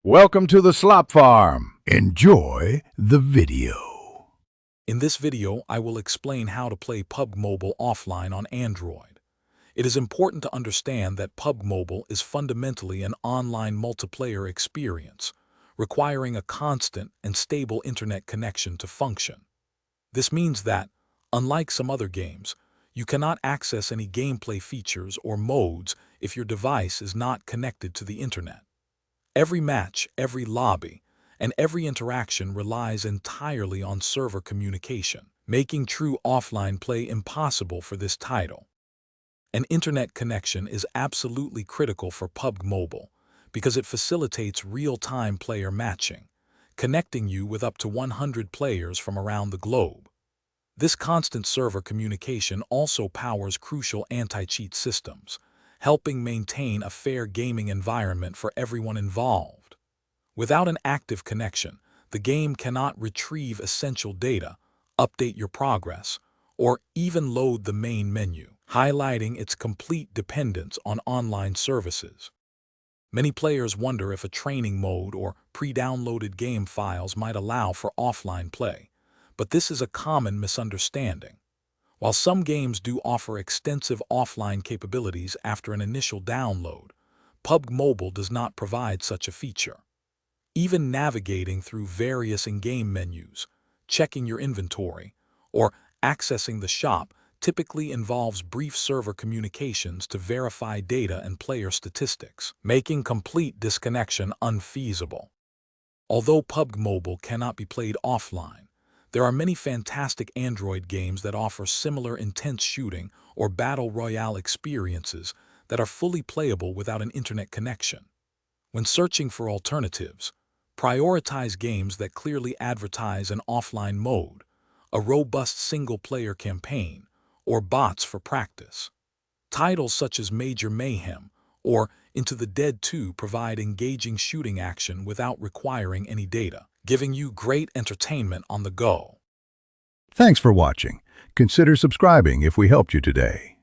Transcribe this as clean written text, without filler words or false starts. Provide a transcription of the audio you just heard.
Welcome to the Slop Farm. Enjoy the video. In this video, I will explain how to play PUBG Mobile offline on Android. It is important to understand that PUBG Mobile is fundamentally an online multiplayer experience, requiring a constant and stable internet connection to function. This means that, unlike some other games, you cannot access any gameplay features or modes if your device is not connected to the internet. Every match, every lobby, and every interaction relies entirely on server communication, making true offline play impossible for this title. An internet connection is absolutely critical for PUBG Mobile because it facilitates real-time player matching, connecting you with up to 100 players from around the globe. This constant server communication also powers crucial anti-cheat systems, helping maintain a fair gaming environment for everyone involved. Without an active connection, the game cannot retrieve essential data, update your progress, or even load the main menu, highlighting its complete dependence on online services. Many players wonder if a training mode or pre-downloaded game files might allow for offline play, but this is a common misunderstanding. While some games do offer extensive offline capabilities after an initial download, PUBG Mobile does not provide such a feature. Even navigating through various in-game menus, checking your inventory, or accessing the shop typically involves brief server communications to verify data and player statistics, making complete disconnection unfeasible. Although PUBG Mobile cannot be played offline, there are many fantastic Android games that offer similar intense shooting or battle royale experiences that are fully playable without an internet connection. When searching for alternatives, prioritize games that clearly advertise an offline mode, a robust single-player campaign, or bots for practice. Titles such as Major Mayhem or Into the Dead 2 provide engaging shooting action without requiring any data, giving you great entertainment on the go. Thanks for watching. Consider subscribing if we helped you today.